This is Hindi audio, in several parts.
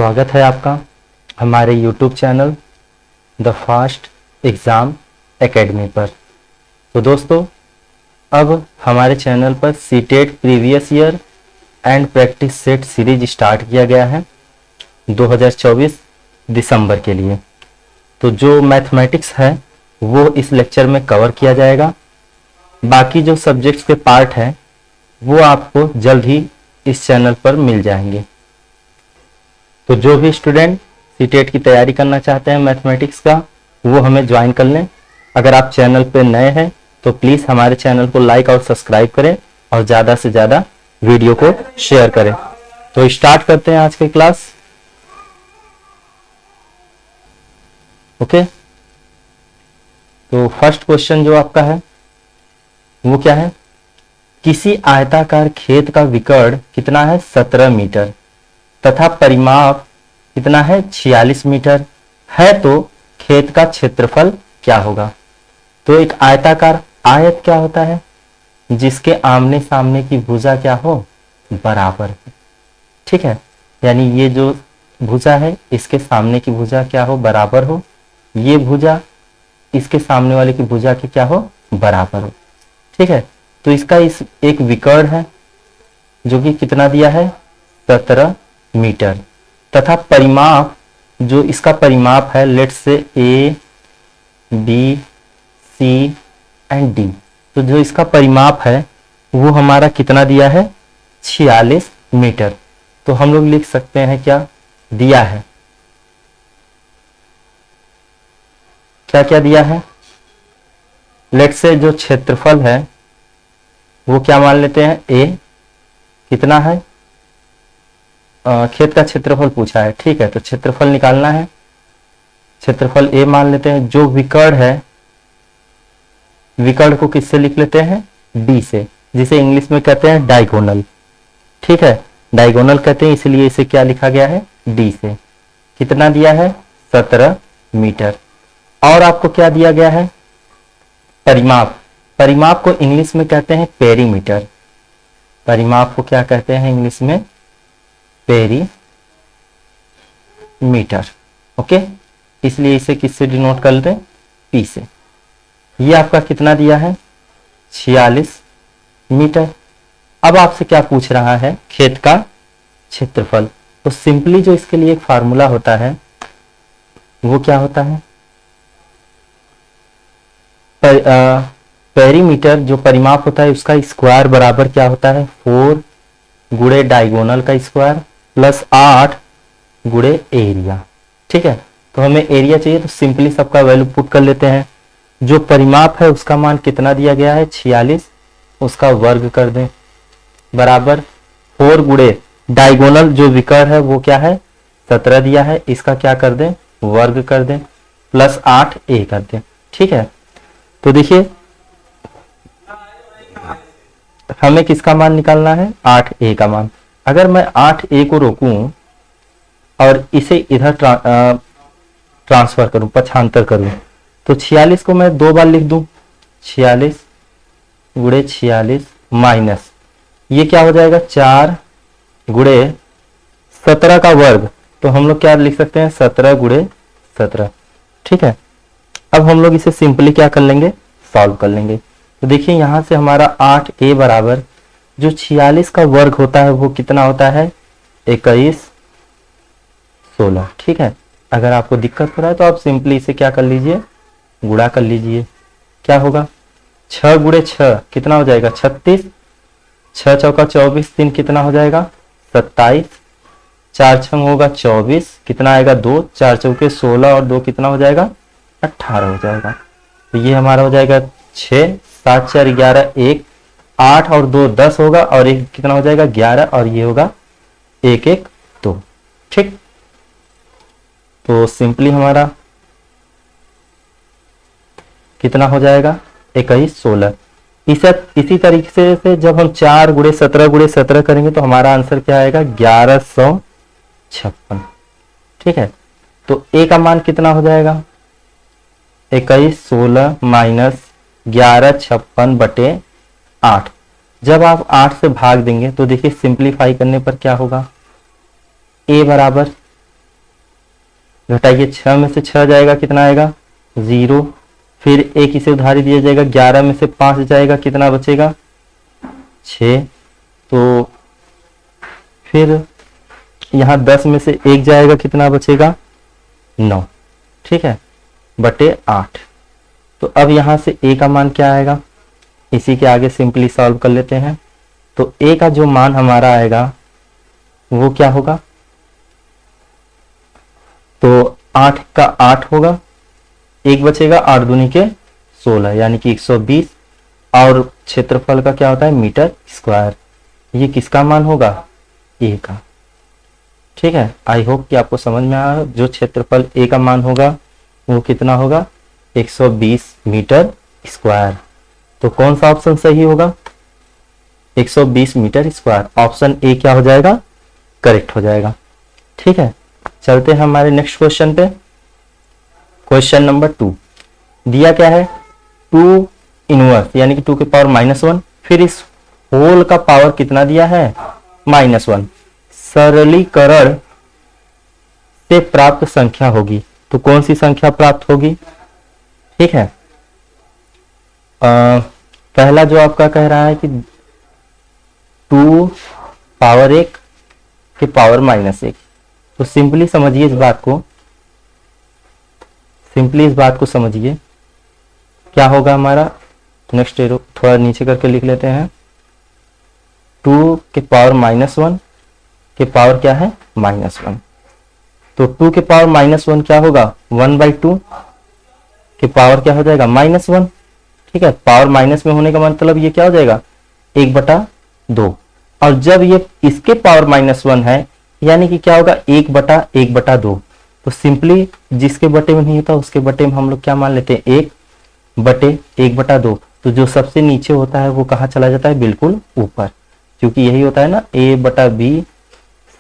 स्वागत है आपका हमारे YouTube channel the fast exam academy पर। तो दोस्तों, अब हमारे चैनल पर CTET previous year and practice set series start किया गया है 2024 दिसंबर के लिए। तो जो मैथमेटिक्स है वो इस लेक्चर में कवर किया जाएगा। बाकी जो सब्जेक्ट्स के पार्ट हैं वो आपको जल्द ही इस चैनल पर मिल जाएंगे। तो जो भी स्टूडेंट सीटेट की तैयारी करना चाहते हैं मैथमेटिक्स का, वो हमें ज्वाइन कर लें। अगर आप चैनल पर नए हैं तो प्लीज़ हमारे चैनल को लाइक और सब्सक्राइब करें और ज़्यादा से ज़्यादा वीडियो को शेयर करें। तो स्टार्ट करते हैं आज की क्लास। ओके, तो फर्स्ट क्वेश्चन जो आपका है वो क्या है? किसी आयताकार खेत का विकर्ण कितना है? 17 मीटर तथा परिमाप कितना है? 46 मीटर है। तो खेत का क्षेत्रफल क्या होगा? तो एक आयताकार आयत क्या होता है? जिसके आमने सामने की भुजा क्या हो? बराबर। ठीक है, यानी ये जो भुजा है इसके सामने की भुजा क्या हो? बराबर हो। ये भुजा इसके सामने वाले की भुजा की क्या हो? बराबर हो। ठीक है, तो इसका इस एक विकर्ण है जो कि कितना दिया है? 17 मीटर तथा परिमाप जो इसका परिमाप है, let's say A B C and D, तो जो इसका परिमाप है वो हमारा कितना दिया है? 46 मीटर। तो हम लोग लिख सकते हैं क्या दिया है? क्या क्या दिया है? लेट्स से जो क्षेत्रफल है वो क्या मान लेते हैं? ए कितना है? खेत का क्षेत्रफल पूछा है। ठीक है, तो क्षेत्रफल निकालना है। क्षेत्रफल ए मान लेते हैं। जो विकर्ण है, विकर्ण को किससे लिख लेते हैं? डी से, जिसे इंग्लिश में कहते हैं डायगोनल। ठीक है, डायगोनल कहते हैं, इसलिए इसे क्या लिखा गया है? डी से। कितना दिया है? 17 मीटर। और आपको क्या दिया गया है? परिमाप। परिमाप को इंग्लिश में कहते हैं पेरीमीटर। परिमाप को क्या कहते हैं इंग्लिश में? पेरीमीटर। ओके, इसलिए इसे किससे डिनोट कर दें? पी से। ये आपका कितना दिया है? 46 मीटर। अब आपसे क्या पूछ रहा है? खेत का क्षेत्रफल। तो सिंपली जो इसके लिए एक फार्मूला होता है वो क्या होता है? पेरीमीटर जो परिमाप होता है उसका स्क्वायर बराबर क्या होता है? 4 गुणे डायगोनल का स्क्वायर प्लस 8 गुणे एरिया। ठीक है, तो हमें एरिया चाहिए तो सिंपली सबका वैल्यू पुट कर लेते हैं। जो परिमाप है उसका मान कितना दिया गया है? 46, उसका वर्ग कर दें बराबर 4 गुणे डायगोनल जो विकर्ण है वो क्या है? 17 दिया है, इसका क्या कर दें? वर्ग कर दें प्लस 8 ए कर दें। ठीक है, तो देखिए हमें किसका मान निकालना है? 8 ए का मान। अगर मैं 8 ए को रोकूं और इसे इधर ट्रांसफर करूं, पक्षांतर करूं, तो 46 को मैं 2 बार लिख दूं। 46 गुणे 46 माइनस ये क्या हो जाएगा? 4 गुणे 17 का वर्ग। तो हम लोग क्या लिख सकते हैं? 17 गुणे 17। ठीक है, अब हम लोग इसे सिंपली क्या कर लेंगे? सॉल्व कर लेंगे। तो देखिए यहां से हमारा 8 ए बराबर जो 46 का वर्ग होता है वो कितना होता है? 21 16। ठीक है, अगर आपको दिक्कत हो रहा है तो आप सिंपली इसे क्या कर लीजिए? गुणा कर लीजिए। क्या होगा? 6 गुणे 6 कितना हो जाएगा? 36। 6 चौका 24, 3 कितना हो जाएगा? 27। 4 छंग होगा 24, कितना आएगा? 2। 4 चौके 16 और 2 कितना हो जाएगा? 18 हो जाएगा। तो ये हमारा हो जाएगा 6, 7 4 11, 1 8 और 2 10 होगा और 1 कितना हो जाएगा? 11 और ये होगा 1 1 2। ठीक, तो सिंपली हमारा कितना हो जाएगा? 21 16। इसी तरीके से जब हम 4 गुणे 17 गुणे 17 करेंगे तो हमारा आंसर क्या आएगा? 1156। ठीक है, तो ए का मान कितना हो जाएगा? 21 16 माइनस 1156 बटे 8। जब आप 8 से भाग देंगे तो देखिए सिंप्लीफाई करने पर क्या होगा? ए बराबर घटाइए, 6 में से 6 जाएगा कितना आएगा 0। फिर एक इसे उधारी दिया जाएगा, 11 में से 5 जाएगा कितना बचेगा 6। तो फिर यहाँ 10 में से 1 जाएगा कितना बचेगा 9, ठीक है, बटे 8। तो अब यहाँ से a का मान क्या आएगा, इसी के आगे सिंपली सॉल्व कर लेते हैं। तो a का जो मान हमारा आएगा वो क्या होगा, तो 8 का 8 होगा, 1 बचेगा, 8 दूनी के 16 यानी कि 120। और क्षेत्रफल का क्या होता है मीटर स्क्वायर। ये किसका मान होगा a का, ठीक है। आई होप कि आपको समझ में आया। जो क्षेत्रफल a का मान होगा वो कितना होगा 120 मीटर स्क्वायर। तो कौन सा ऑप्शन सही होगा 120 मीटर स्क्वायर। ऑप्शन ए क्या हो जाएगा करेक्ट हो जाएगा, ठीक है। चलते हैं हमारे नेक्स्ट क्वेश्चन पे। क्वेश्चन नंबर 2 दिया क्या है 2 इनवर्स यानी कि 2 के पावर -1, फिर इस होल का पावर कितना दिया है -1। सरलीकरण से प्राप्त संख्या होगी, तो कौन सी संख्या प्राप्त होगी, ठीक है। पहला जो आपका कह रहा है कि 2 पावर 1 के पावर -1, तो सिंपली समझिए इस बात को, सिंपली इस बात को समझिए क्या होगा हमारा। नेक्स्ट एरो थोड़ा नीचे करके लिख लेते हैं। 2 के पावर -1 के पावर क्या है -1, तो 2 के पावर -1 क्या होगा 1/2 के पावर क्या हो जाएगा -1, ठीक है। पावर माइनस में होने का मतलब ये क्या हो जाएगा 1/2। और जब ये इसके पावर -1 है यानी कि क्या होगा 1/1/2। तो सिंपली जिसके बटे में नहीं होता उसके बटे में हम लोग क्या मान लेते हैं 1/1/2। तो जो सबसे नीचे होता है वो कहाँ चला जाता है बिल्कुल ऊपर, क्योंकि यही होता है ना a/b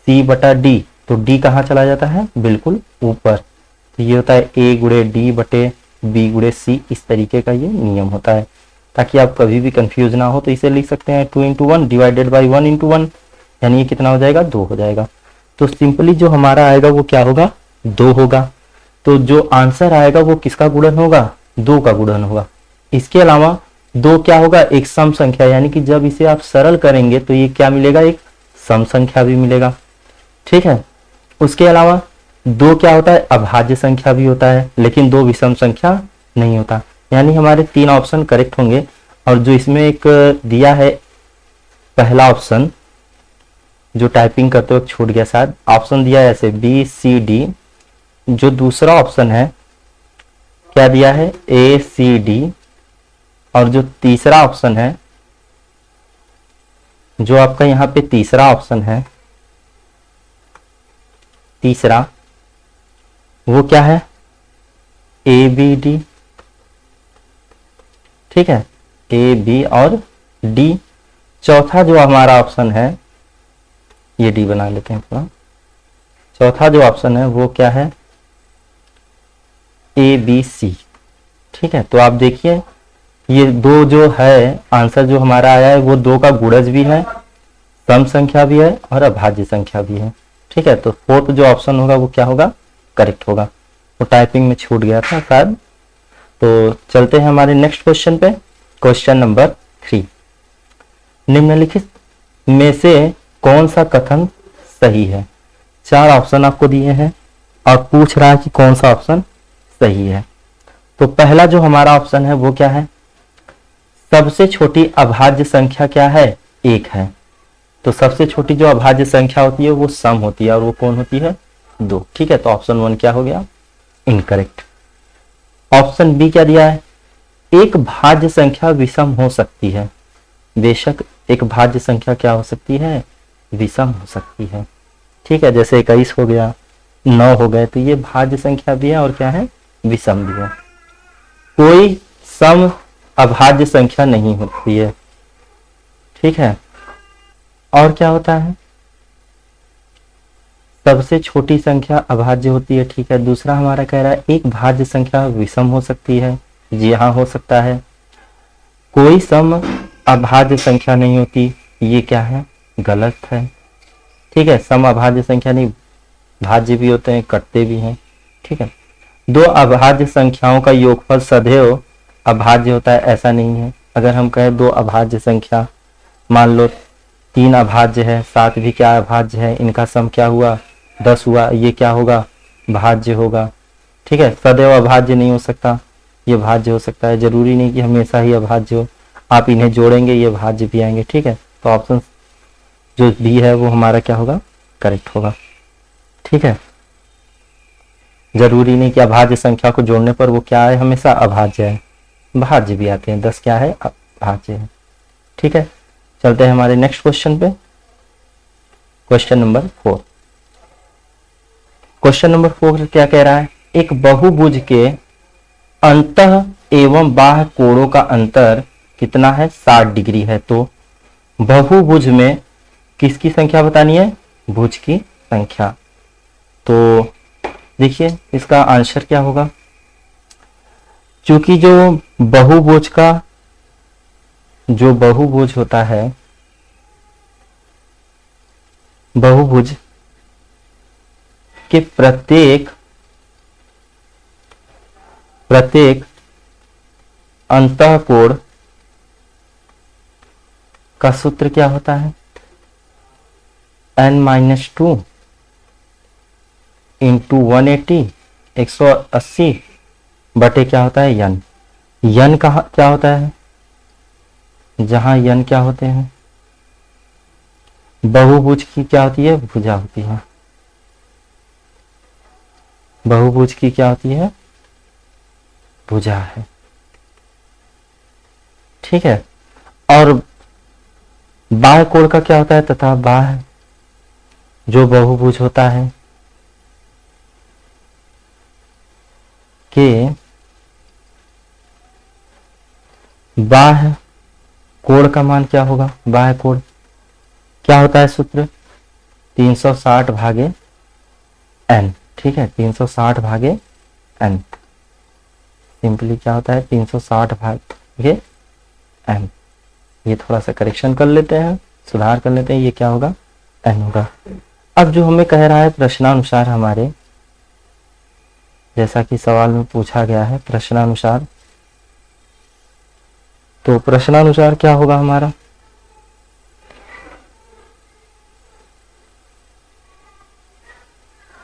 c/d। तो d कहाँ चला जाता है बिल्कुल ऊपर। तो ये होता है a गुणे d बटे b गुणे c। इस तरीके का ये नियम होता है, ताकि आप कभी भी कंफ्यूज ना हो। तो इसे लिख सकते हैं 2 × 1 डिवाइडेड बाई 1 × 1, यानी ये कितना हो जाएगा 2 हो जाएगा। तो सिंपली जो हमारा आएगा वो क्या होगा 2 होगा। तो जो आंसर आएगा वो किसका गुणन होगा 2 का गुणन होगा। इसके अलावा 2 क्या होगा एक सम संख्या, यानी कि जब इसे आप सरल करेंगे तो ये क्या मिलेगा एक सम संख्या भी मिलेगा, ठीक है। उसके अलावा 2 क्या होता है अभाज्य संख्या भी होता है, लेकिन 2 विषम संख्या नहीं होता। यानी हमारे 3 ऑप्शन करेक्ट होंगे। और जो इसमें एक दिया है पहला ऑप्शन जो टाइपिंग करते वक्त छूट गया शायद, ऑप्शन दिया है ऐसे BCD। जो दूसरा ऑप्शन है क्या दिया है ACD। और जो तीसरा ऑप्शन है, जो आपका यहाँ पे तीसरा ऑप्शन है, तीसरा वो क्या है ABD, ठीक है AB और D। चौथा जो हमारा ऑप्शन है ये D बना लेते हैं पूरा। चौथा जो ऑप्शन है वो क्या है ABC, ठीक है। तो आप देखिए ये 2 जो है आंसर जो हमारा आया है वो 2 का गुणज भी है, सम संख्या भी है और अभाज्य संख्या भी है, ठीक है। तो फोर्थ जो ऑप्शन होगा वो क्या होगा करेक्ट होगा। वो टाइपिंग में छूट गया था शायद। तो चलते हैं हमारे नेक्स्ट क्वेश्चन पे। क्वेश्चन नंबर 3 निम्नलिखित में से कौन सा कथन सही है। 4 ऑप्शन आपको दिए हैं और पूछ रहा है कि कौन सा ऑप्शन सही है। तो पहला जो हमारा ऑप्शन है वो क्या है सबसे छोटी अभाज्य संख्या क्या है 1 है। तो सबसे छोटी जो अभाज्य संख्या होती है वो सम होती है, और वो कौन होती है 2, ठीक है। तो ऑप्शन 1 क्या हो गया इनकरेक्ट। ऑप्शन बी क्या दिया है एक भाज्य संख्या विषम हो सकती है। बेशक एक भाज्य संख्या क्या हो सकती है विषम हो सकती है, ठीक है। जैसे 21 हो गया 9 हो गए, तो ये भाज्य संख्या भी है और क्या है विषम भी है। कोई सम अभाज्य संख्या नहीं होती है, ठीक है। और क्या होता है सबसे छोटी संख्या अभाज्य होती है, ठीक है। दूसरा हमारा कह रहा है एक भाज्य संख्या विषम हो सकती है, जी हाँ हो सकता है। कोई सम अभाज्य संख्या नहीं होती, ये क्या है गलत है, ठीक है। सम अभाज्य संख्या नहीं, भाज्य भी होते हैं कटते भी हैं, ठीक है। दो अभाज्य संख्याओं का योगफल सदैव अभाज्य होता है ऐसा नहीं है। अगर हम कहें दो अभाज्य संख्या, मान लो 3 अभाज्य है, 7 भी क्या अभाज्य है, इनका सम क्या हुआ 10 हुआ, ये क्या होगा भाज्य होगा। ठीक है, सदैव अभाज्य नहीं हो सकता, ये भाज्य हो सकता है, जरूरी नहीं कि हमेशा ही अभाज्य हो। आप इन्हें जोड़ेंगे ये भाज्य भी आएंगे। ठीक है, तो ऑप्शन जो बी है वो हमारा क्या होगा करेक्ट होगा। ठीक है, जरूरी नहीं कि अभाज्य संख्या को जोड़ने पर वो क्या है हमेशा अभाज्य है, भाज्य भी आते हैं। 10 क्या है भाज्य है। ठीक है, चलते हैं हमारे नेक्स्ट क्वेश्चन पे। Question number 4। क्वेश्चन नंबर 4 क्या कह रहा है, एक बहुभुज के अंतः एवं बाह्य कोणों का अंतर कितना है 60 डिग्री है। तो बहुभुज में किसकी संख्या बतानी है, भुज की संख्या। तो देखिए इसका आंसर क्या होगा, क्योंकि जो बहुभुज होता है, बहुभुज के प्रत्येक अंतःकोण का सूत्र क्या होता है n-2 इंटू 180 180 बटे क्या होता है यन। यन कहा क्या होता है, जहां यन क्या होते हैं बहुभुज की क्या होती है भुजा होती है। बहुभुज की क्या होती है भुजा है। ठीक है, और बाह्य कोण का क्या होता है, तथा बाह्य जो बहुभुज होता है के बाह्य कोण का मान क्या होगा, बाह्य कोण क्या होता है सूत्र 360 भागे n। ठीक है, 360 भागे n, सिंपली क्या होता है 360 भागे n। ये थोड़ा सा करेक्शन कर लेते हैं, सुधार कर लेते हैं, ये क्या होगा n होगा। अब जो हमें कह रहा है प्रश्नानुसार हमारे, जैसा कि सवाल में पूछा गया है प्रश्नानुसार, तो प्रश्नानुसार क्या होगा हमारा,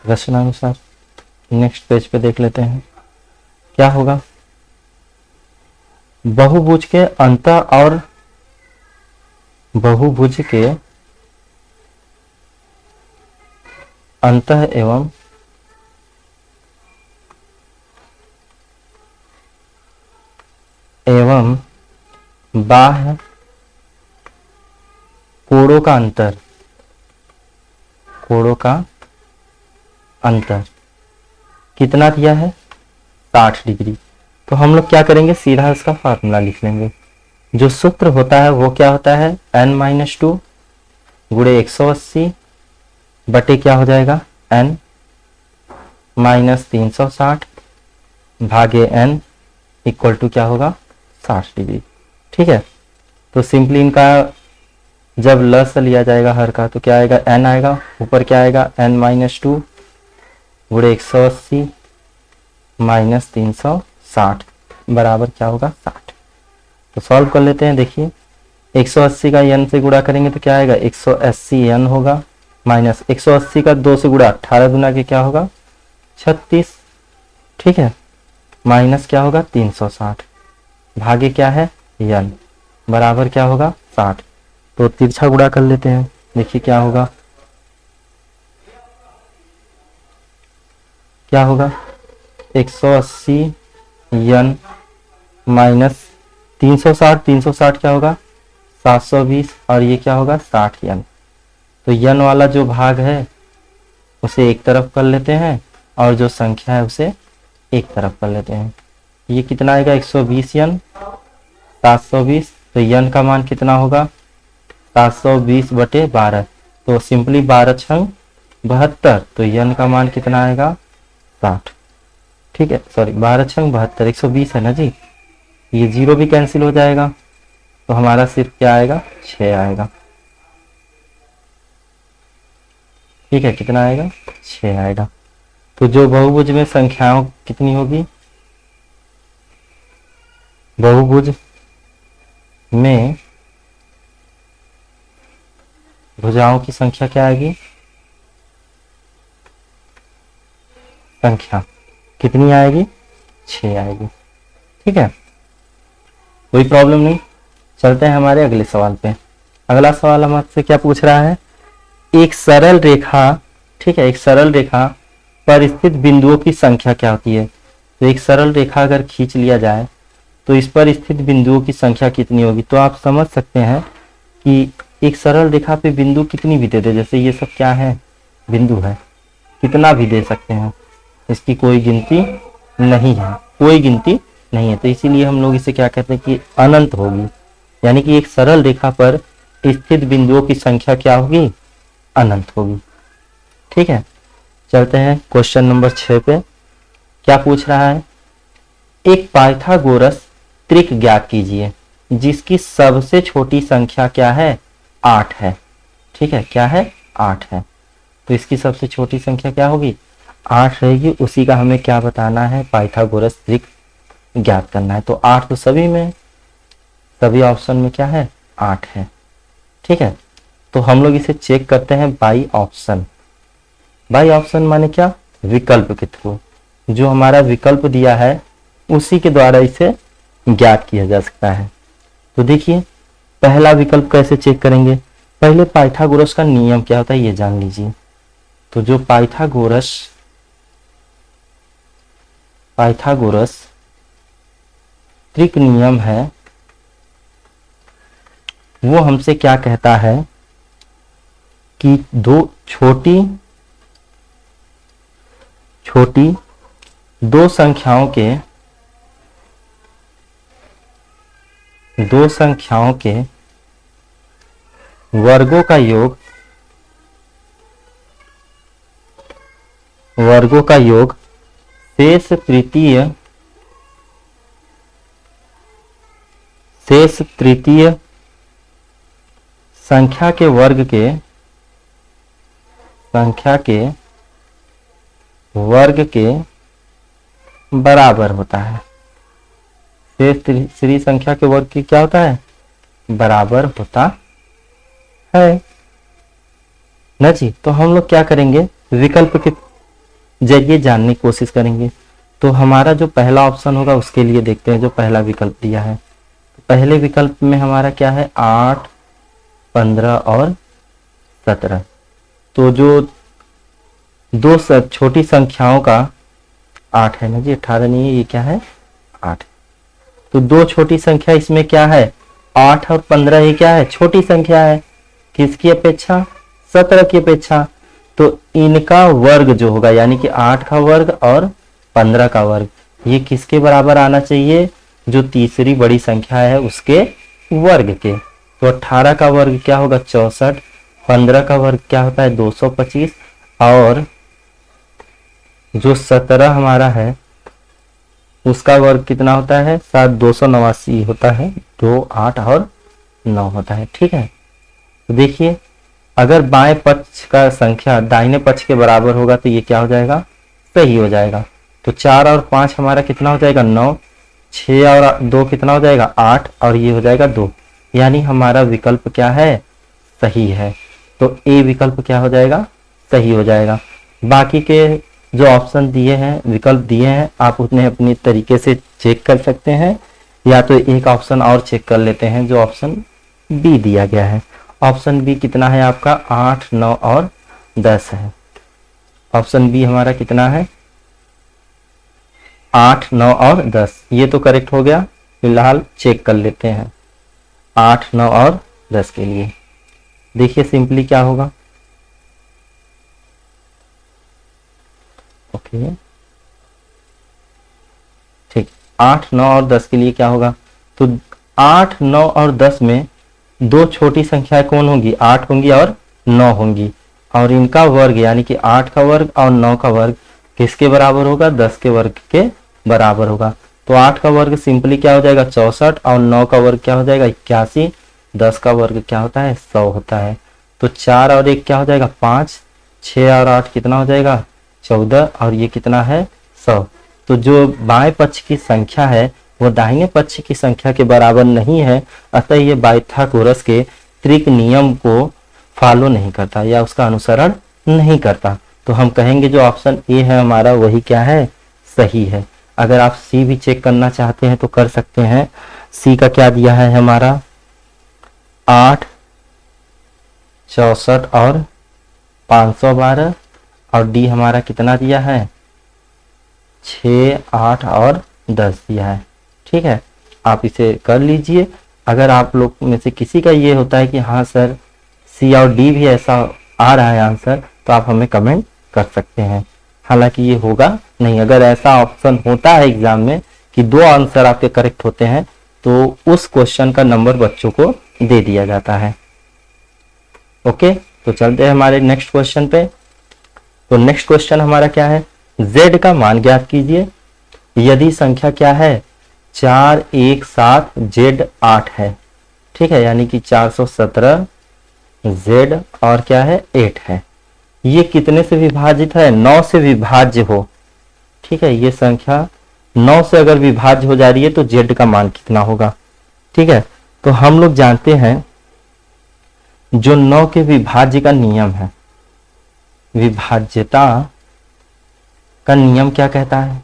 प्रश्नानुसार नेक्स्ट पेज पे देख लेते हैं क्या होगा। बहुभुज के अंतः और बहुभुज के अंतः एवं बाह्य कोणों का अंतर, कोणों का अंतर कितना दिया है 60 डिग्री। तो हम लोग क्या करेंगे, सीधा इसका फार्मूला लिख लेंगे। जो सूत्र होता है वो क्या होता है n-2 गुणे 180 बटे क्या हो जाएगा n-360 भागे n इक्वल टू क्या होगा 60 डिग्री। ठीक है, तो सिंपली इनका जब लस लिया जाएगा हर का तो क्या आएगा n आएगा, ऊपर क्या आएगा n-2 गुणे 180 माइनस 360 बराबर क्या होगा 60। तो सॉल्व कर लेते हैं। देखिए 180 का n से गुणा करेंगे तो क्या आएगा 180 n होगा, माइनस 180 का 2 से गुणा 18 गुना के क्या होगा 36। ठीक है, माइनस क्या होगा 360 भागे क्या है n बराबर क्या होगा 60। तो तिरछा गुणा कर लेते हैं, देखिए क्या होगा, क्या होगा 180 n माइनस 360 क्या होगा 720 और ये क्या होगा 60 n। तो n वाला जो भाग है उसे एक तरफ कर लेते हैं और जो संख्या है उसे एक तरफ कर लेते हैं। ये कितना आएगा 120 n 720, तो n का मान कितना होगा 720 बटे 12, तो सिंपली 12 छंग 72, तो n का मान कितना आएगा 60। ठीक है, सॉरी 12 छंग 72, 120 है ना जी, ये जीरो भी कैंसिल हो जाएगा तो हमारा सिर्फ क्या आएगा 6 आएगा। ठीक है, कितना आएगा 6 आएगा। तो जो बहुभुज में संख्याओं कितनी होगी, बहुभुज में भुजाओं की संख्या क्या आएगी, संख्या कितनी आएगी, 6 आएगी। ठीक है, कोई प्रॉब्लम नहीं। चलते हैं हमारे अगले सवाल पे। अगला सवाल हमसे क्या पूछ रहा है, एक सरल रेखा, ठीक है, एक सरल रेखा पर स्थित बिंदुओं की संख्या क्या होती है। तो एक सरल रेखा अगर खींच लिया जाए तो इस पर स्थित बिंदुओं की संख्या कितनी होगी। तो आप समझ सकते हैं कि एक सरल रेखा पे बिंदु कितनी भी दे दे, जैसे ये सब क्या है, बिंदु है, कितना भी दे सकते हैं, इसकी कोई गिनती नहीं है, कोई गिनती नहीं है। तो इसीलिए हम लोग इसे क्या कहते हैं कि अनंत होगी, यानी कि एक सरल रेखा पर स्थित बिंदुओं की संख्या क्या होगी, अनंत होगी। ठीक है, चलते हैं क्वेश्चन नंबर 6 पे। क्या पूछ रहा है, एक पाइथागोरस त्रिक ज्ञात कीजिए जिसकी सबसे छोटी संख्या क्या है, 8 है। ठीक है, क्या है, 8 है। तो इसकी सबसे छोटी संख्या क्या होगी, 8 रहेगी। उसी का हमें क्या बताना है, पाइथागोरस त्रिक ज्ञात करना है। तो 8 तो सभी में, सभी ऑप्शन में क्या है, 8 है। ठीक है, तो हम लोग इसे चेक करते हैं बाई ऑप्शन। बाई ऑप्शन माने क्या, विकल्प के थ्रू, जो हमारा विकल्प दिया है उसी के द्वारा इसे ज्ञात किया जा सकता है। तो देखिए पहला विकल्प कैसे चेक करेंगे, पहले पाइथागोरस का नियम क्या होता है ये जान लीजिए। तो जो पाइथागोरस त्रिक नियम है वो हमसे क्या कहता है कि दो छोटी दो संख्याओं के वर्गों का योग शेष तृतीय संख्या के वर्ग के बराबर होता है। शेष तीसरी संख्या के वर्ग की क्या होता है, बराबर होता है ना जी। तो हम लोग क्या करेंगे, विकल्प के जरिए जानने की कोशिश करेंगे। तो हमारा जो पहला ऑप्शन होगा उसके लिए देखते हैं, जो पहला विकल्प दिया है। पहले विकल्प में हमारा क्या है, 8, 15 और 17। तो जो दो छोटी संख्याओं का 8 है ना जी, 18 नहीं है, ये क्या है, 8। तो दो छोटी संख्या इसमें क्या है, 8 और 15, ये क्या है, छोटी संख्या है, किसकी अपेक्षा, 17 की अपेक्षा। तो इनका वर्ग जो होगा, यानी कि 8 का वर्ग और 15 का वर्ग, ये किसके बराबर आना चाहिए, जो तीसरी बड़ी संख्या है उसके वर्ग के। तो 18 का वर्ग क्या होगा, 64, 15 का वर्ग क्या होता है, 225, और जो 17 हमारा है उसका वर्ग कितना होता है, 289 होता है, 2, 8 और 9 होता है। ठीक है, तो देखिए अगर बाएं पक्ष का संख्या दाहिने पक्ष के बराबर होगा तो ये क्या हो जाएगा, सही हो जाएगा। तो 4 और 5 हमारा कितना हो जाएगा, 9, 6 और 2 कितना हो जाएगा, 8, और ये हो जाएगा 2, यानी हमारा विकल्प क्या है, सही है। तो ए विकल्प क्या हो जाएगा, सही हो जाएगा। बाकी के जो ऑप्शन दिए हैं, विकल्प दिए हैं, आप उतने अपने तरीके से चेक कर सकते हैं, या तो एक ऑप्शन और चेक कर लेते हैं, जो ऑप्शन बी दिया गया है। ऑप्शन बी कितना है आपका, 8, 9 और 10 है। ऑप्शन बी हमारा कितना है, 8, 9 और 10, ये तो करेक्ट हो गया। फिलहाल चेक कर लेते हैं 8, 9 और 10 के लिए। देखिए सिंपली क्या होगा, ओके ठीक, 8, 9 और 10 के लिए क्या होगा, तो 8, 9 और 10 में दो छोटी संख्याएं कौन होंगी, 8 होंगी और 9 होंगी, और इनका वर्ग यानी कि 8 का वर्ग और 9 का वर्ग किसके बराबर होगा, 10 के वर्ग के बराबर होगा। तो 8 का वर्ग सिंपली क्या हो जाएगा, 64, और 9 का वर्ग क्या हो जाएगा, 81, 10 का वर्ग क्या होता है, 100 होता है। तो 4 और 1 क्या हो जाएगा, 5, 6 और 8 कितना हो जाएगा, 14 और ये कितना है 100। तो जो बाएं पक्ष की संख्या है वो दाहिने पक्ष की संख्या के बराबर नहीं है, अतः ये पाइथागोरस के त्रिक नियम को फॉलो नहीं करता या उसका अनुसरण नहीं करता। तो हम कहेंगे जो ऑप्शन ए है हमारा वही क्या है, सही है। अगर आप सी भी चेक करना चाहते हैं तो कर सकते हैं। सी का क्या दिया है हमारा 8, 64 और 512 और डी हमारा कितना दिया है 6, 8 और 10 दिया है। ठीक है, आप इसे कर लीजिए। अगर आप लोग में से किसी का ये होता है कि हाँ सर सी और डी भी ऐसा आ रहा है आंसर, तो आप हमें कमेंट कर सकते हैं। हालांकि ये होगा नहीं, अगर ऐसा ऑप्शन होता है एग्जाम में कि 2 आंसर आपके करेक्ट होते हैं तो उस क्वेश्चन का नंबर बच्चों को दे दिया जाता है। ओके, तो चलते हैं हमारे नेक्स्ट क्वेश्चन पे। तो नेक्स्ट क्वेश्चन हमारा क्या है, z का मान ज्ञात कीजिए यदि संख्या क्या है 4, 1, 7, z 8 है। ठीक है, यानी कि 417 z और क्या है 8 है। ये कितने से विभाजित है, 9 से विभाज्य हो। ठीक है, ये संख्या 9 से अगर विभाज्य हो जा रही है तो z का मान कितना होगा। ठीक है, तो हम लोग जानते हैं जो 9 के विभाज्य का नियम है, विभाज्यता का नियम क्या कहता है,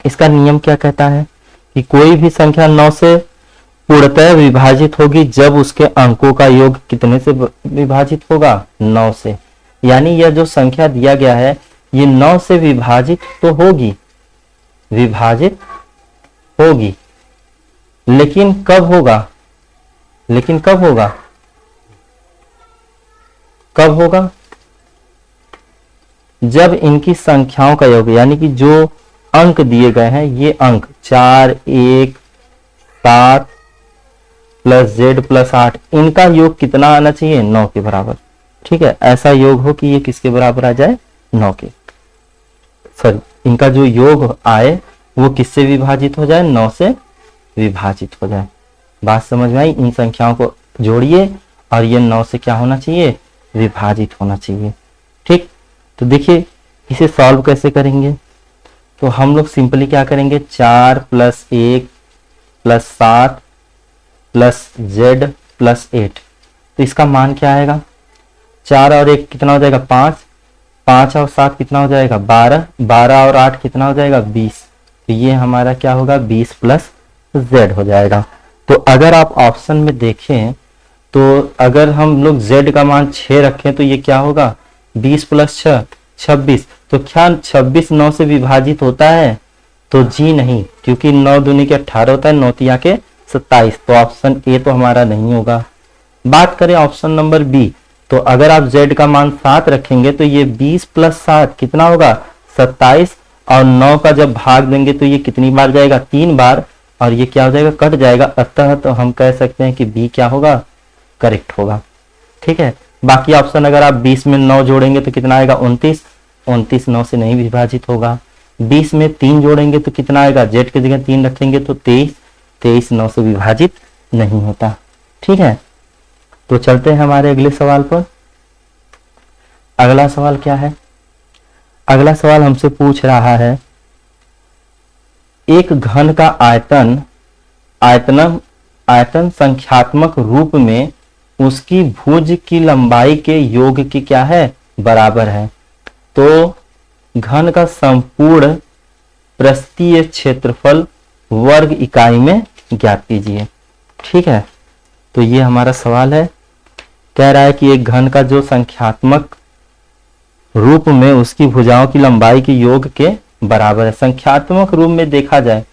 इसका नियम क्या कहता है कि कोई भी संख्या 9 से पूर्णतः विभाजित होगी जब उसके अंकों का योग कितने से विभाजित होगा 9 से। यानी यह जो संख्या दिया गया है ये 9 से विभाजित तो होगी, विभाजित होगी, लेकिन कब होगा, लेकिन कब होगा, कब होगा जब इनकी संख्याओं का योग यानी कि जो अंक दिए गए हैं ये अंक 4, 1, 7 प्लस z प्लस 8 इनका योग कितना आना चाहिए 9 के बराबर। ठीक है, ऐसा योग हो कि ये किसके बराबर आ जाए 9 के, सॉरी इनका जो योग आए वो किससे विभाजित हो जाए 9 से विभाजित हो जाए। बात समझ में आई। इन संख्याओं को जोड़िए और ये 9 से क्या होना चाहिए विभाजित होना चाहिए। ठीक, तो देखिए इसे सॉल्व कैसे करेंगे। तो हम लोग सिंपली क्या करेंगे 4 plus 1 plus 7 plus z plus 8। तो इसका मान क्या आएगा 4 और 1 कितना हो जाएगा 5, 5 और 7 कितना हो जाएगा 12, 12 और 8 कितना हो जाएगा 20। तो ये हमारा क्या होगा 20 प्लस z हो जाएगा। तो अगर आप ऑप्शन में देखें तो अगर हम लोग z का मान 6 रखें तो ये क्या होगा 20 प्लस 6 26। तो क्या 26 9 से विभाजित होता है, तो जी नहीं, क्योंकि 9 दूनी के 18 होता है, 9 तिया के 27। तो ऑप्शन ए तो हमारा नहीं होगा। बात करें ऑप्शन नंबर बी, तो अगर आप z का मान 7 रखेंगे तो ये 20 प्लस 7 कितना होगा 27 और 9 का जब भाग देंगे तो ये कितनी बार जाएगा 3 बार और ये क्या हो जाएगा कट जाएगा। अतः तो हम कह सकते हैं कि बी क्या होगा करेक्ट होगा। ठीक है, बाकी ऑप्शन अगर आप 20 में 9 जोड़ेंगे तो कितना आएगा 29, 29 9 से नहीं विभाजित होगा। 20 में 3 जोड़ेंगे तो कितना आएगा, z की जगह 3 रखेंगे तो 23, 23 9 से विभाजित नहीं होता। ठीक है, तो चलते हैं हमारे अगले सवाल पर। अगला सवाल क्या है, अगला सवाल हमसे पूछ रहा है एक घन का आयतन संख्यात्मक रूप में उसकी भुज की लंबाई के योग की क्या है बराबर है। तो घन का संपूर्ण पृष्ठीय क्षेत्रफल वर्ग इकाई में ज्ञात कीजिए। ठीक है, तो ये हमारा सवाल है। कह रहा है कि एक घन का जो संख्यात्मक रूप में उसकी भुजाओं की लंबाई के योग के बराबर है। संख्यात्मक रूप में देखा जाए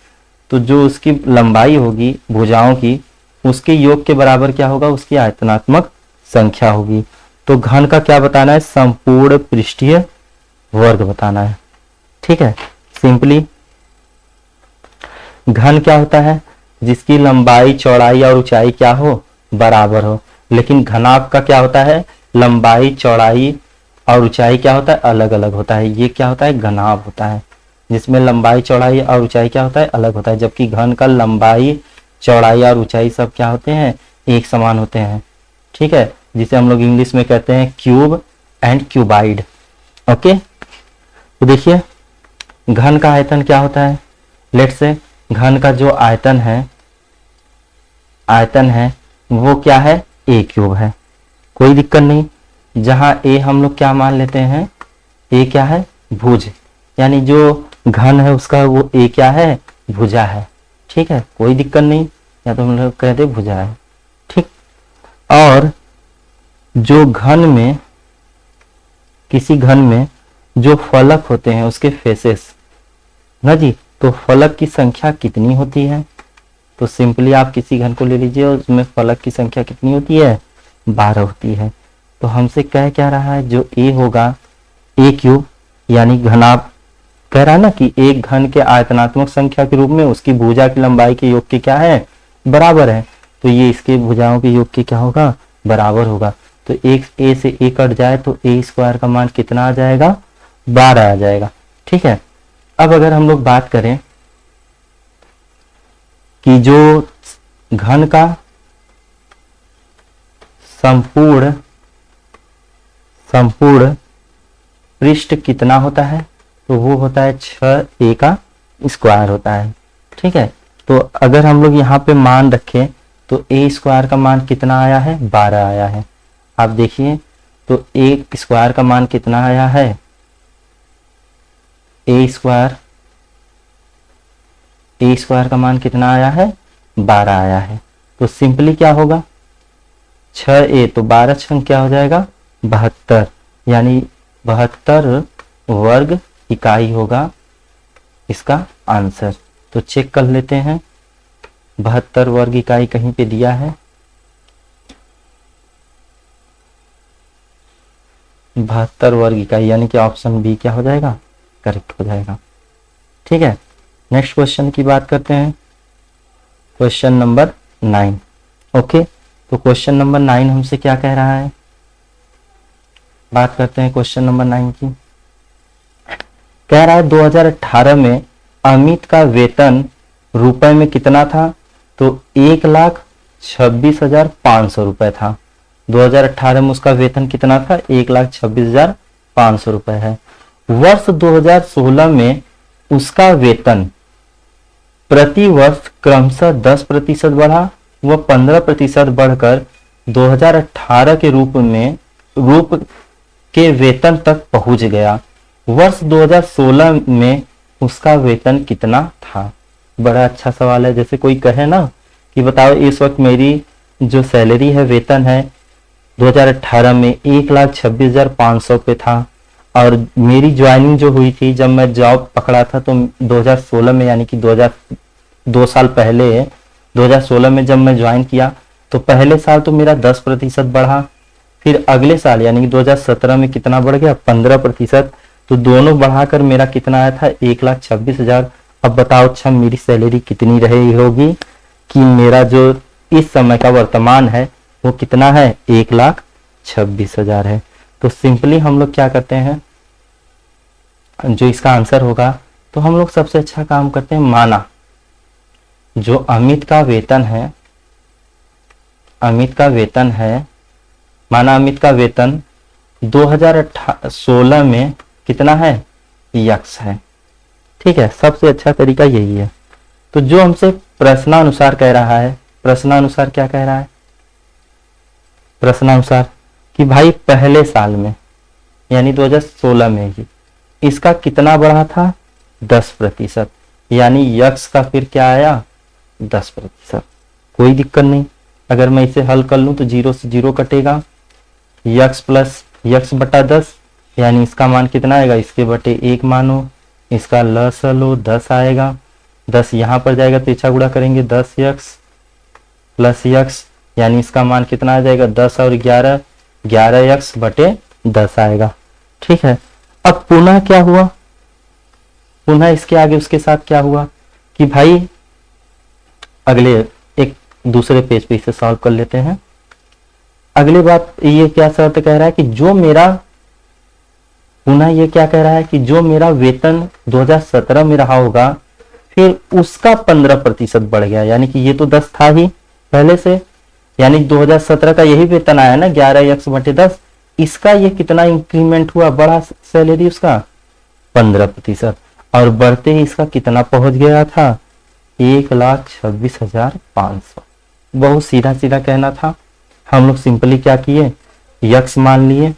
तो जो उसकी लंबाई होगी भुजाओं की उसके योग के बराबर क्या होगा, उसकी आयतनात्मक संख्या होगी। तो घन का क्या बताना है, संपूर्ण पृष्ठीय वर्ग बताना है। ठीक है, सिंपली घन क्या होता है, जिसकी लंबाई चौड़ाई और ऊंचाई क्या हो बराबर हो। लेकिन घनाभ का क्या होता है, लंबाई चौड़ाई और ऊंचाई क्या होता है अलग अलग होता है। ये क्या होता है घनाभ होता है, जिसमें लंबाई चौड़ाई और ऊंचाई क्या होता है अलग होता है। जबकि घन का लंबाई चौड़ाई और ऊंचाई सब क्या होते हैं एक समान होते हैं। ठीक है, जिसे हम लोग इंग्लिश में कहते हैं क्यूब एंड क्यूबाइड। ओके, तो देखिए घन का आयतन क्या होता है, लेट से घन का जो आयतन है वो क्या है, ए क्यूब है, कोई दिक्कत नहीं। जहां ए हम लोग क्या मान लेते हैं, ए क्या है, भुज, यानी जो घन है उसका वो ए क्या है, भुजा है। ठीक है, कोई दिक्कत नहीं, या तो हम लोग कहते भुजा है। ठीक, और जो घन में, किसी घन में जो फलक होते हैं उसके फेसेस ना जी, तो फलक की संख्या कितनी होती है, तो सिंपली आप किसी घन को ले लीजिए और उसमें फलक की संख्या कितनी होती है, 12 होती है। तो हमसे कह क्या रहा है, जो ए होगा ए क्यूब, यानी घनाभ कह रहा है ना कि एक घन के आयतनात्मक संख्या के रूप में उसकी भुजा की लंबाई के योग के क्या है, बराबर है। तो ये इसके भुजाओं के योग के क्या होगा, बराबर होगा। तो एक ए से ए कट जाए तो ए स्क्वायर का मान कितना आ जाएगा, 12 आ जाएगा। ठीक है, अब अगर हम लोग बात करें कि जो घन का संपूर्ण पृष्ठ कितना होता है, तो वो होता है 6a का स्क्वायर होता है। ठीक है, तो अगर हम लोग यहाँ पे मान रखें तो ए स्क्वायर का मान कितना आया है, 12 आया है। आप देखिए तो ए स्क्वायर का मान कितना आया है, ए स्क्वायर का मान कितना आया है, 12 आया है। तो सिंपली क्या होगा, 6a तो 12 छंग क्या हो जाएगा, 72, यानी 72 वर्ग इकाई होगा इसका आंसर। तो चेक कर लेते हैं, 72 वर्ग इकाई कहीं पे दिया है, 72 वर्ग इकाई, यानी कि ऑप्शन बी क्या हो जाएगा, करेक्ट हो जाएगा। ठीक है, नेक्स्ट क्वेश्चन की बात करते हैं, क्वेश्चन नंबर 9। ओके, तो क्वेश्चन नंबर 9 हमसे क्या कह रहा है, बात करते हैं क्वेश्चन नंबर 9 की। कह रहा है 2018 में अमित का वेतन रुपए में कितना था, तो 1,26,500 रुपए था। 2018 में उसका वेतन कितना था, 1,26,500 रुपए है। वर्ष 2016 में उसका वेतन प्रति वर्ष क्रमशः 10% बढ़ा व 15% बढ़कर 2018 के रूप के वेतन तक पहुंच गया। वर्ष 2016 में उसका वेतन कितना था। बड़ा अच्छा सवाल है, जैसे कोई कहे ना कि बताओ इस वक्त मेरी जो सैलरी है, वेतन है 2018 में 1,26,500 पे था, और मेरी ज्वाइनिंग जो हुई थी, जब मैं जॉब पकड़ा था तो 2016 में, यानी कि 2 साल पहले 2016 में जब मैं ज्वाइन किया तो पहले साल तो मेरा 10% बढ़ा, फिर अगले साल यानी कि 2017 में कितना बढ़ गया, 15%। तो दोनों बढ़ाकर मेरा कितना आया था, 1,26,000। अब बताओ अच्छा मेरी सैलरी कितनी रही होगी, कि मेरा जो इस समय का वर्तमान है वो कितना है, 1,26,000 है। तो सिंपली हम लोग क्या करते हैं, जो इसका आंसर होगा, तो हम लोग सबसे अच्छा काम करते हैं, माना जो अमित का वेतन है, माना अमित का वेतन 2016 में कितना है, यक्स है। ठीक है, सबसे अच्छा तरीका यही है। तो जो हमसे प्रश्नानुसार कह रहा है, प्रश्नानुसार क्या कह रहा है, प्रश्नानुसार कि भाई पहले साल में यानी 2016 में ही इसका कितना बढ़ा था, 10%, यानी यक्स का फिर क्या आया, 10%। कोई दिक्कत नहीं, अगर मैं इसे हल कर लूं तो 0 से 0 कटेगा, यक्स प्लस यक्स बटा 10, यानी इसका मान कितना आएगा, इसके बटे 1 मानो, इसका लसा लो 10 आएगा, 10 यहाँ पर जाएगा तो इच्छा गुणा करेंगे 10 यक्स प्लस यक्स, यानी इसका मान कितना आ जाएगा, 10 और 11 यक्स बटे 10 आएगा। ठीक है, अब पुनः क्या हुआ, पुनः इसके आगे उसके साथ क्या हुआ कि भाई अगले एक दूसरे पेज पे इसे सॉल्व कर लेते हैं। अगली बात ये क्या शर्त कह रहा है कि जो मेरा, पुनः ये क्या कह रहा है कि जो मेरा वेतन 2017 में रहा होगा फिर उसका 15% बढ़ गया, यानी कि ये तो 10 था ही पहले से, यानी 2017 का यही वेतन आया ना 11 यक्स बटे 10, इसका ये कितना इंक्रीमेंट हुआ, बढ़ा सैलरी उसका 15%, और बढ़ते ही इसका कितना पहुंच गया था 1,26,500। बहुत सीधा सीधा कहना था। हम लोग सिंपली क्या किए, यक्स मान लिए,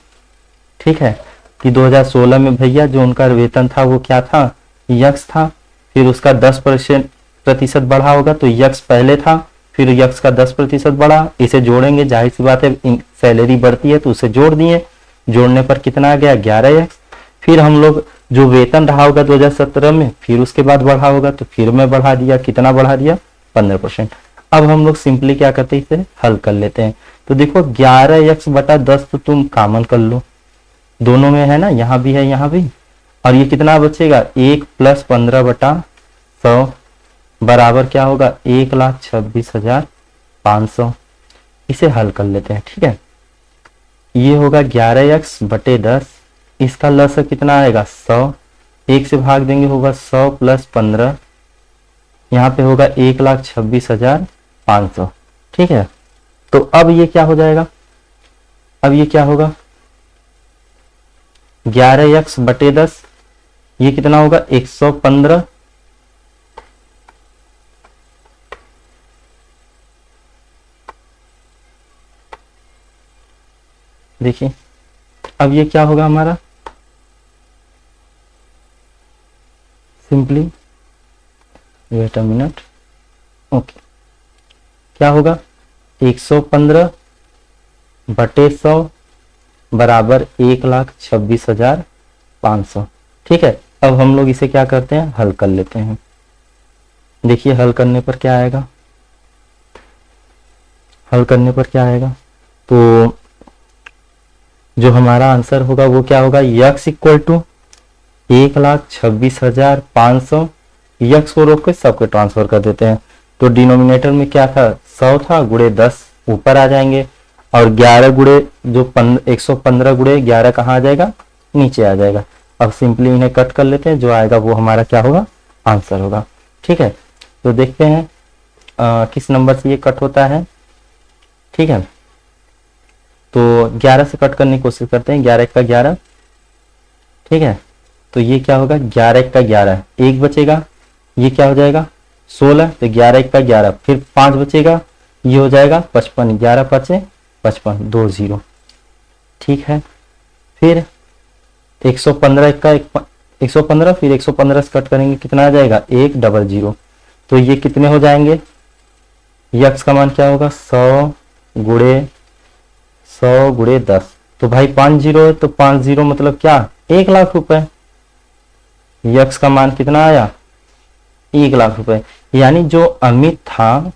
ठीक है, कि 2016 में भैया जो उनका वेतन था वो क्या था, यक्स था। फिर उसका 10% बढ़ा होगा, तो यक्स पहले था, फिर यक्स का 10% बढ़ा, इसे जोड़ेंगे, जाहिर सी बात है सैलरी बढ़ती है तो उसे जोड़ दिए, जोड़ने पर कितना आ गया 11 यक्स। फिर हम लोग जो वेतन रहा होगा 2017 में, फिर उसके बाद बढ़ा होगा तो फिर मैं बढ़ा दिया, कितना बढ़ा दिया 15%। अब हम लोग सिंपली क्या करते हैं, इसे हल कर लेते हैं। तो देखो 11x/10 तो तुम कॉमन कर लो, दोनों में है ना, यहाँ भी है यहाँ भी, और ये कितना बचेगा 1 + 15/100 बराबर क्या होगा 1,26,500। इसे हल कर लेते हैं, ठीक है। ये होगा 11x/10, इसका लस कितना आएगा 100, 1 से भाग देंगे होगा 100 + 15, यहाँ पे होगा 1,26,500, ठीक है। तो अब ये क्या हो जाएगा, अब ये क्या होगा 11x/10, ये कितना होगा 115, देखिए अब ये क्या होगा हमारा, simply wait a minute, okay, क्या होगा 115/100 बराबर 1,26,500, ठीक है। अब हम लोग इसे क्या करते हैं, हल कर लेते हैं। देखिए हल करने पर क्या आएगा, हल करने पर क्या आएगा, तो जो हमारा आंसर होगा वो क्या होगा, यक्स इक्वल टू 1,26,500, यक्स को रोक के सबको ट्रांसफर कर देते हैं। तो डिनोमिनेटर में क्या था 100 था, गुणे 10 ऊपर आ जाएंगे, और 11 गुणे जो 115 गुणे 11 कहाँ आ जाएगा, नीचे आ जाएगा। अब सिंपली इन्हें कट कर लेते हैं, जो आएगा वो हमारा क्या होगा, आंसर होगा, ठीक है। तो देखते हैं किस नंबर से ये कट होता है, ठीक है। तो 11 से कट करने की कोशिश करते हैं, 11 का 11, ठीक है। तो ये क्या होगा 11 का 11, 1 बचेगा, ये क्या हो जाएगा 16, तो 11 का 11, फिर 5 बचेगा, ये हो जाएगा 55, 11 × 5 = 55, 2 0, ठीक है। फिर 115 का 115, फिर 115 से कट करेंगे कितना आ जाएगा 100, तो ये कितने हो जाएंगे, यक्स का मान क्या होगा 100 गुणे 10, तो भाई 5 0 है, तो 5 0 मतलब क्या 1,00,000 रुपए, यक्स का मान कितना आया 1,00,000 रुपए। यानी जो अमित था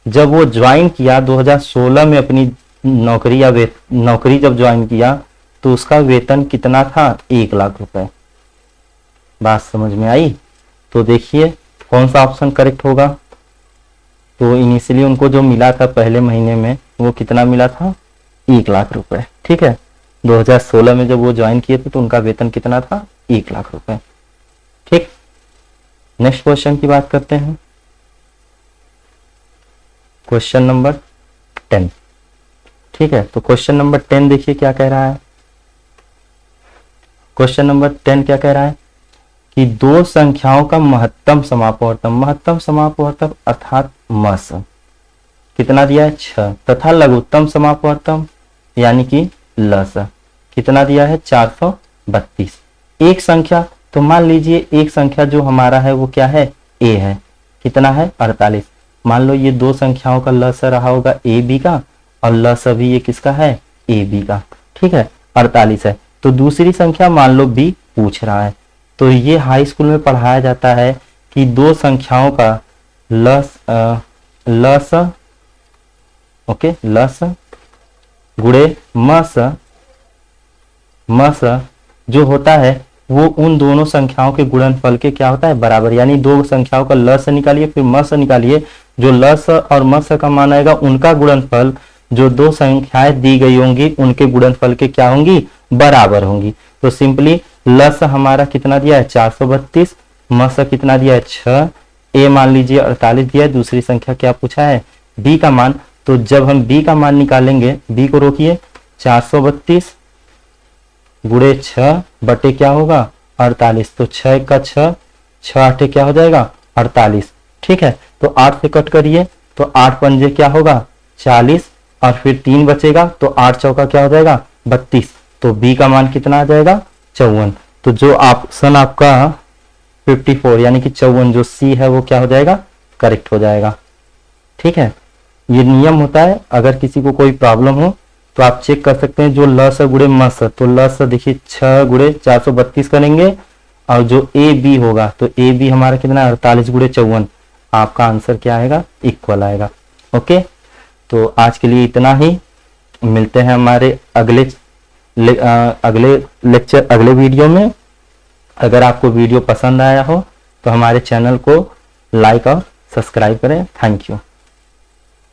जब वो ज्वाइन किया 2016 में अपनी नौकरी या नौकरी जब ज्वाइन किया तो उसका वेतन कितना था 1,00,000 रुपए। बात समझ में आई। तो देखिए कौन सा ऑप्शन करेक्ट होगा। तो इनिशियली उनको जो मिला था पहले महीने में वो कितना मिला था 1,00,000 रुपए, ठीक है। 2016 में जब वो ज्वाइन किए थे तो उनका वेतन कितना था 1,00,000 रुपए, ठीक। नेक्स्ट क्वेश्चन की बात करते हैं, क्वेश्चन नंबर 10, ठीक है। तो क्वेश्चन नंबर 10 देखिए क्या कह रहा है। क्वेश्चन नंबर 10 क्या कह रहा है कि दो संख्याओं का महत्तम समापवर्तन अर्थात मस कितना दिया है 6 तथा लघुत्तम समापवर्तन यानी कि लस कितना दिया है 432। एक संख्या, तो मान लीजिए एक संख्या जो हमारा है वो क्या है a है, कितना है 48। मान लो ये दो संख्याओं का लस रहा होगा ए बी का और लस भी ये किसका है ए बी का, ठीक है 48 है। तो दूसरी संख्या मान लो बी पूछ रहा है। तो ये हाई स्कूल में पढ़ाया जाता है कि दो संख्याओं का लस गुणे मस जो होता है वो उन दोनों संख्याओं के गुणनफल के क्या होता है बराबर। यानी दो संख्याओं का लस निकालिए फिर मस निकालिए, जो लस और मस का मान आएगा उनका गुणनफल जो दो संख्याएं दी गई होंगी उनके गुणनफल के क्या होंगी बराबर होंगी। तो सिंपली लस हमारा कितना दिया है 432, मस कितना दिया है 6, ए मान लीजिए 48 दिया है, दूसरी संख्या क्या पूछा है बी का मान। तो जब हम बी का मान निकालेंगे, बी को रोकिए 432 गुणे 6 बटे क्या होगा 48। तो 6 का 6, 6 आठे क्या हो जाएगा 48। ठीक है, तो 8 से कट करिए तो 8 पंजे क्या होगा 40 और फिर 3 बचेगा तो 8 चौका क्या हो जाएगा 32। तो बी का मान कितना आ जाएगा 54। तो जो ऑप्शन आपका 54 यानी कि 54 जो सी है वो क्या हो जाएगा करेक्ट हो जाएगा। ठीक है, ये नियम होता है। अगर किसी को कोई प्रॉब्लम हो तो आप चेक कर सकते हैं। जो ल स गुणे म स, तो ल स देखिए 6 गुणे 432 करेंगे और जो ए बी होगा तो ए बी हमारा कितना 48 गुणे 54। आपका आंसर क्या आएगा इक्वल आएगा। ओके, तो आज के लिए इतना ही। मिलते हैं हमारे अगले लेक्चर अगले वीडियो में। अगर आपको वीडियो पसंद आया हो तो हमारे चैनल को लाइक और सब्सक्राइब करें। Thank you.